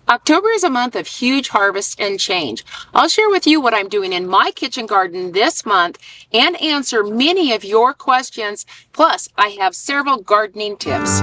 October is a month of huge harvest and change. I'll share with you what I'm doing in my kitchen garden this month and answer many of your questions. Plus, I have several gardening tips.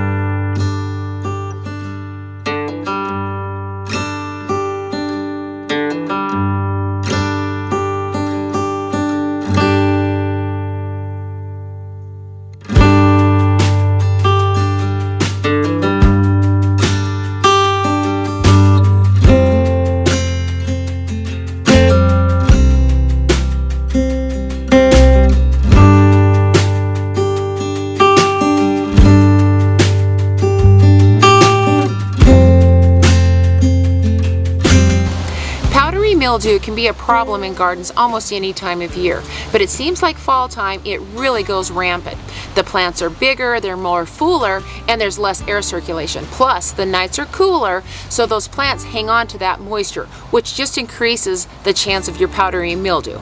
Mildew can be a problem in gardens almost any time of year, but it seems like fall time it really goes rampant. The plants are bigger, they're more fuller, and there's less air circulation. Plus, the nights are cooler, so those plants hang on to that moisture, which just increases the chance of your powdery mildew.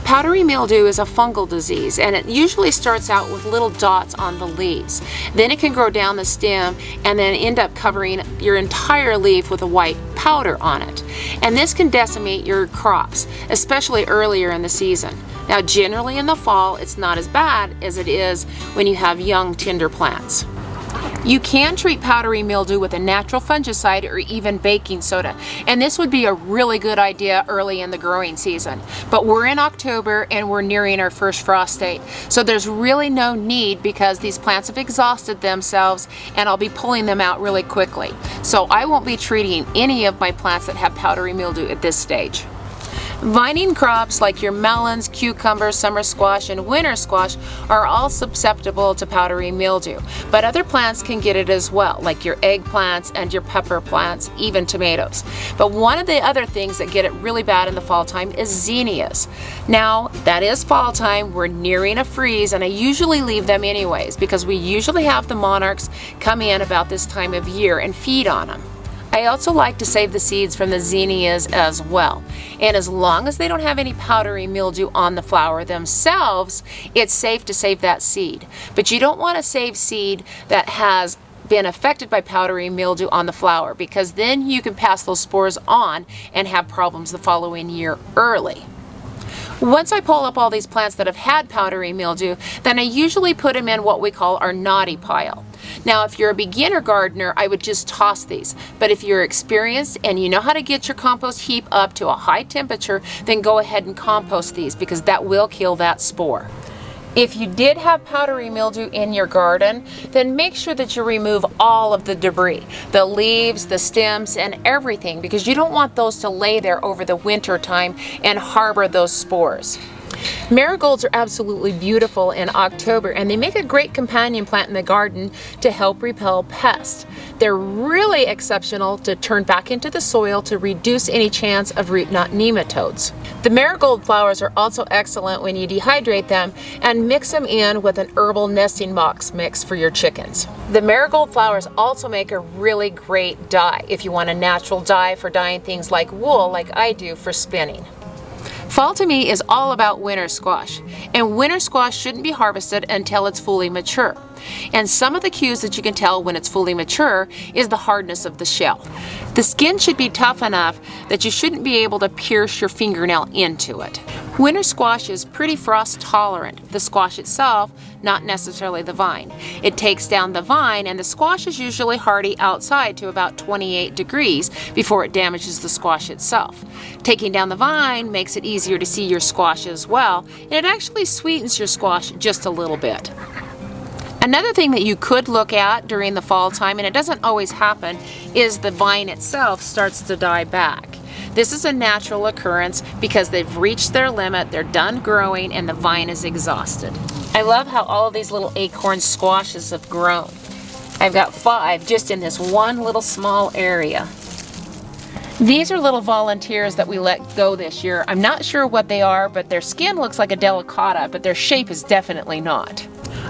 Powdery mildew is a fungal disease, and it usually starts out with little dots on the leaves. Then it can grow down the stem and then end up covering your entire leaf with a white powder on it. And this can decimate your crops, especially earlier in the season. Now, generally in the fall, it's not as bad as it is when you have young, tender plants. You can treat powdery mildew with a natural fungicide or even baking soda, and this would be a really good idea early in the growing season. But we're in October and we're nearing our first frost date, so there's really no need because these plants have exhausted themselves and I'll be pulling them out really quickly. So I won't be treating any of my plants that have powdery mildew at this stage. Vining crops like your melons, cucumbers, summer squash, and winter squash are all susceptible to powdery mildew, but other plants can get it as well, like your eggplants and your pepper plants, even tomatoes. But one of the other things that get it really bad in the fall time is zinnias. Now, that is fall time, we're nearing a freeze, and I usually leave them anyways because we usually have the monarchs come in about this time of year and feed on them. I also like to save the seeds from the zinnias as well. And as long as they don't have any powdery mildew on the flower themselves, it's safe to save that seed. But you don't want to save seed that has been affected by powdery mildew on the flower, because then you can pass those spores on and have problems the following year early. Once I pull up all these plants that have had powdery mildew, then I usually put them in what we call our naughty pile. Now, if you're a beginner gardener, I would just toss these. But if you're experienced and you know how to get your compost heap up to a high temperature, then go ahead and compost these because that will kill that spore. If you did have powdery mildew in your garden, then make sure that you remove all of the debris, the leaves, the stems, and everything, because you don't want those to lay there over the winter time and harbor those spores. Marigolds are absolutely beautiful in October, and they make a great companion plant in the garden to help repel pests. They're really exceptional to turn back into the soil to reduce any chance of root knot nematodes. The marigold flowers are also excellent when you dehydrate them and mix them in with an herbal nesting box mix for your chickens. The marigold flowers also make a really great dye if you want a natural dye for dyeing things like wool, like I do for spinning. Fall to me is all about winter squash, and winter squash shouldn't be harvested until it's fully mature. And some of the cues that you can tell when it's fully mature is the hardness of the shell. The skin should be tough enough that you shouldn't be able to pierce your fingernail into it. Winter squash is pretty frost tolerant. The squash itself, not necessarily the vine. It takes down the vine, and the squash is usually hardy outside to about 28 degrees before it damages the squash itself. Taking down the vine makes it easier to see your squash as well, and it actually sweetens your squash just a little bit. Another thing that you could look at during the fall time, and it doesn't always happen, is the vine itself starts to die back. This is a natural occurrence because they've reached their limit, they're done growing, and the vine is exhausted. I love how all of these little acorn squashes have grown. I've got 5 just in this one little small area. These are little volunteers that we let go this year. I'm not sure what they are, but their skin looks like a delicata, but their shape is definitely not.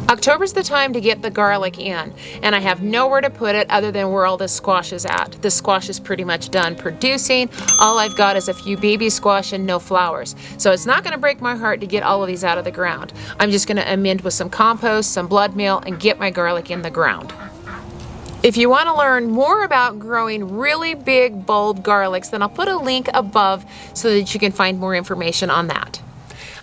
October's the time to get the garlic in, and I have nowhere to put it other than where all this squash is at. The squash is pretty much done producing. All I've got is a few baby squash and no flowers. So it's not going to break my heart to get all of these out of the ground. I'm just going to amend with some compost, some blood meal, and get my garlic in the ground. If you want to learn more about growing really big, bold garlics, then I'll put a link above so that you can find more information on that.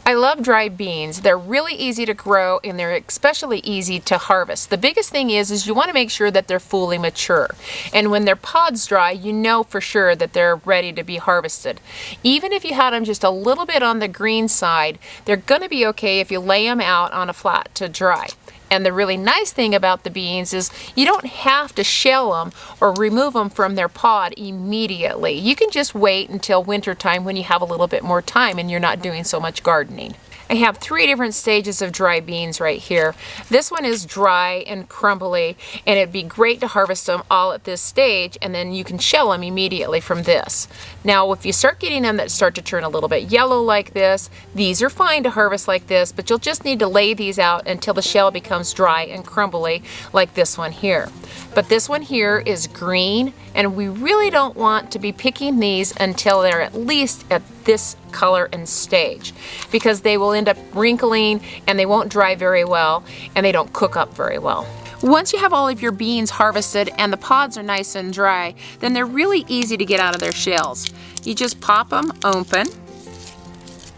I love dried beans. They're really easy to grow and they're especially easy to harvest. The biggest thing is you want to make sure that they're fully mature. And when their pods dry, you know for sure that they're ready to be harvested. Even if you had them just a little bit on the green side, they're going to be okay if you lay them out on a flat to dry. And the really nice thing about the beans is you don't have to shell them or remove them from their pod immediately. You can just wait until winter time when you have a little bit more time and you're not doing so much gardening. I have 3 different stages of dry beans right here. This one is dry and crumbly, and it'd be great to harvest them all at this stage, and then you can shell them immediately from this. Now, if you start getting them that start to turn a little bit yellow like this, these are fine to harvest like this, but you'll just need to lay these out until the shell becomes dry and crumbly like this one here. But this one here is green, and we really don't want to be picking these until they're at least at this color and stage, because they will end up wrinkling and they won't dry very well and they don't cook up very well. Once you have all of your beans harvested and the pods are nice and dry, then they're really easy to get out of their shells. You just pop them open,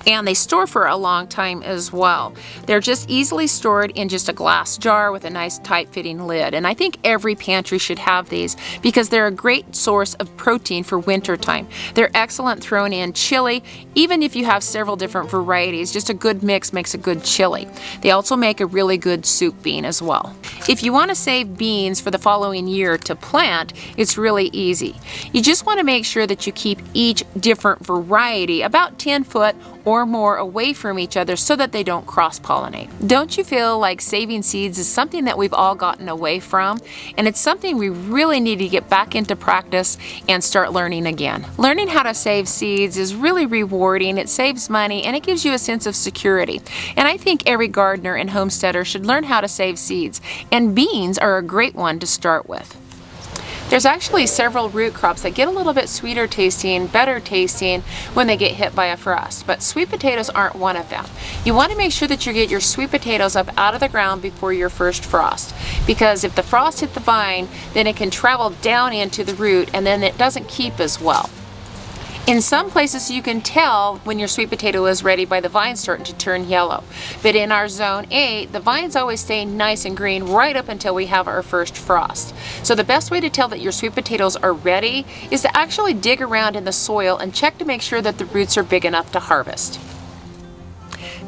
and they store for a long time as well. They're just easily stored in just a glass jar with a nice tight-fitting lid. And I think every pantry should have these because they're a great source of protein for winter time. They're excellent thrown in chili, even if you have several different varieties. Just a good mix makes a good chili. They also make a really good soup bean as well. If you want to save beans for the following year to plant, it's really easy. You just want to make sure that you keep each different variety about 10 foot or more away from each other so that they don't cross-pollinate. Don't you feel like saving seeds is something that we've all gotten away from? And it's something we really need to get back into practice and start learning again. Learning how to save seeds is really rewarding, it saves money, and it gives you a sense of security. And I think every gardener and homesteader should learn how to save seeds, and beans are a great one to start with. There's actually several root crops that get a little bit sweeter tasting, better tasting when they get hit by a frost, but sweet potatoes aren't one of them. You want to make sure that you get your sweet potatoes up out of the ground before your first frost, because if the frost hit the vine, then it can travel down into the root and then it doesn't keep as well. In some places you can tell when your sweet potato is ready by the vine starting to turn yellow. But in our zone 8, the vines always stay nice and green right up until we have our first frost. So the best way to tell that your sweet potatoes are ready is to actually dig around in the soil and check to make sure that the roots are big enough to harvest.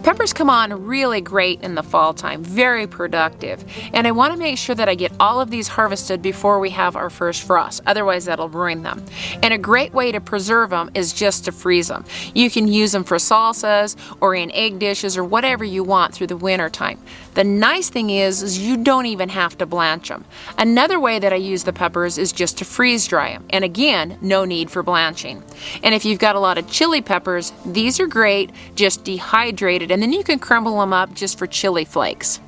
Peppers come on really great in the fall time, very productive, and I want to make sure that I get all of these harvested before we have our first frost, otherwise that'll ruin them. And a great way to preserve them is just to freeze them. You can use them for salsas or in egg dishes or whatever you want through the winter time. The nice thing is you don't even have to blanch them. Another way that I use the peppers is just to freeze dry them, and again, no need for blanching. And if you've got a lot of chili peppers, these are great, just dehydrated, and then you can crumble them up just for chili flakes.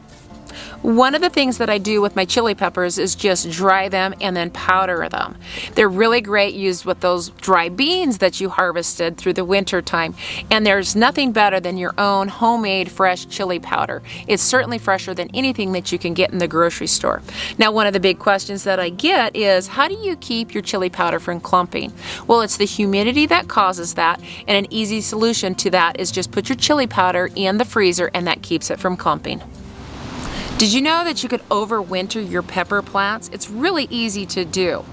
One of the things that I do with my chili peppers is just dry them and then powder them. They're really great used with those dry beans that you harvested through the winter time, and there's nothing better than your own homemade fresh chili powder. It's certainly fresher than anything that you can get in the grocery store. Now, one of the big questions that I get is, how do you keep your chili powder from clumping? Well, it's the humidity that causes that, and an easy solution to that is just put your chili powder in the freezer and that keeps it from clumping. Did you know that you could overwinter your pepper plants? It's really easy to do.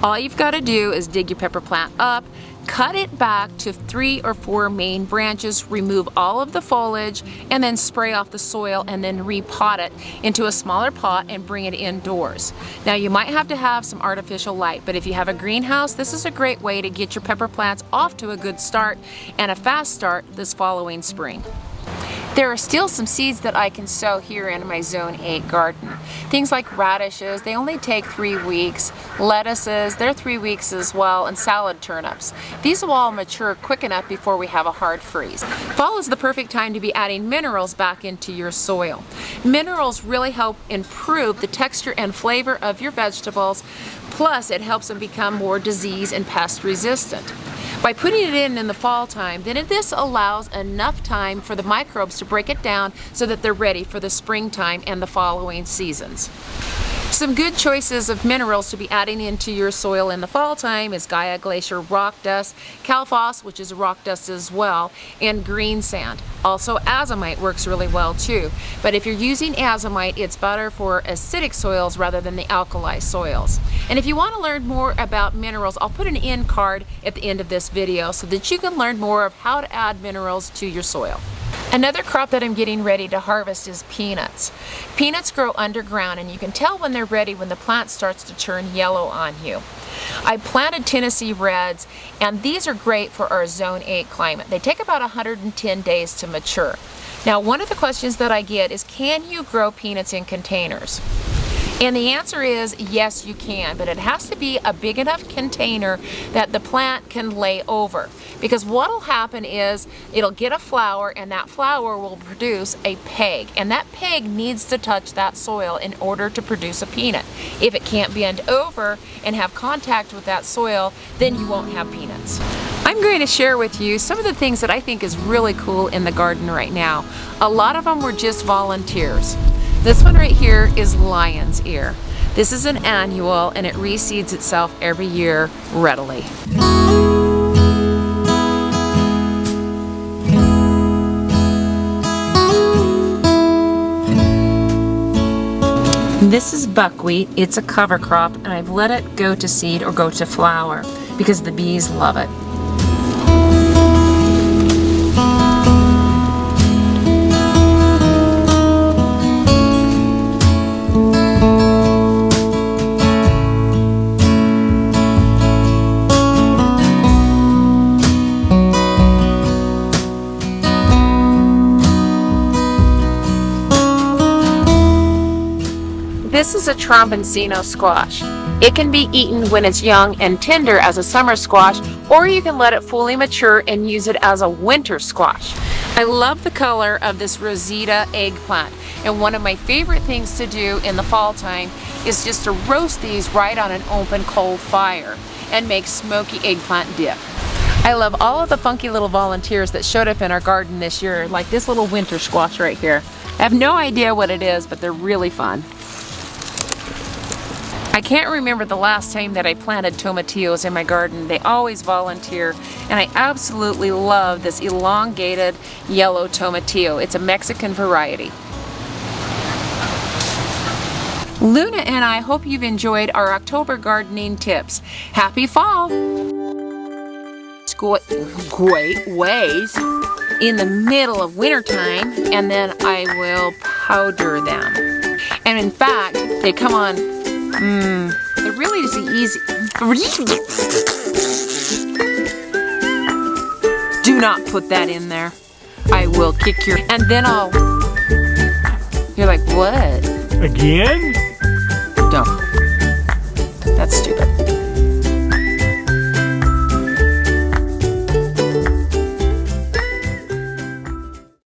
All you've got to do is dig your pepper plant up, cut it back to 3 or 4 main branches, remove all of the foliage, and then spray off the soil and then repot it into a smaller pot and bring it indoors. Now, you might have to have some artificial light, but if you have a greenhouse, this is a great way to get your pepper plants off to a good start and a fast start this following spring. There are still some seeds that I can sow here in my Zone 8 garden. Things like radishes, they only take 3 weeks. Lettuces, they're 3 weeks as well, and salad turnips. These will all mature quick enough before we have a hard freeze. Fall is the perfect time to be adding minerals back into your soil. Minerals really help improve the texture and flavor of your vegetables, plus it helps them become more disease and pest resistant. By putting it in the fall time, then this allows enough time for the microbes to break it down so that they're ready for the springtime and the following seasons. Some good choices of minerals to be adding into your soil in the fall time is Gaia Glacier rock dust, calphos, which is a rock dust as well, and green sand. Also azomite works really well too, but if you're using azomite, it's better for acidic soils rather than the alkali soils. And if you want to learn more about minerals, I'll put an in card at the end of this video so that you can learn more of how to add minerals to your soil. Another crop that I'm getting ready to harvest is peanuts. Peanuts grow underground, and you can tell when they're ready when the plant starts to turn yellow on you. I planted Tennessee Reds, and these are great for our Zone 8 climate. They take about 110 days to mature. Now, one of the questions that I get is, can you grow peanuts in containers? And the answer is yes, you can, but it has to be a big enough container that the plant can lay over. Because what will happen is it'll get a flower, and that flower will produce a peg, and that peg needs to touch that soil in order to produce a peanut. If it can't bend over and have contact with that soil, then you won't have peanuts. I'm going to share with you some of the things that I think is really cool in the garden right now. A lot of them were just volunteers. This one right here is lion's ear. This is an annual, and it reseeds itself every year readily. This is buckwheat. It's a cover crop, and I've let it go to seed or go to flower because the bees love it. This is a tromboncino squash. It can be eaten when it's young and tender as a summer squash, or you can let it fully mature and use it as a winter squash. I love the color of this Rosita eggplant, and one of my favorite things to do in the fall time is just to roast these right on an open coal fire and make smoky eggplant dip. I love all of the funky little volunteers that showed up in our garden this year, like this little winter squash right here. I have no idea what it is, but they're really fun. I can't remember the last time that I planted tomatillos in my garden. They always volunteer, and I absolutely love this elongated yellow tomatillo. It's a Mexican variety. Luna and I hope you've enjoyed our October gardening tips. Happy fall! Great ways in the middle of wintertime, and then I will powder them. And in fact, they come on. It really is easy. Do not put that in there. I will kick your. And then I'll. You're like, what? Again? Don't. That's stupid.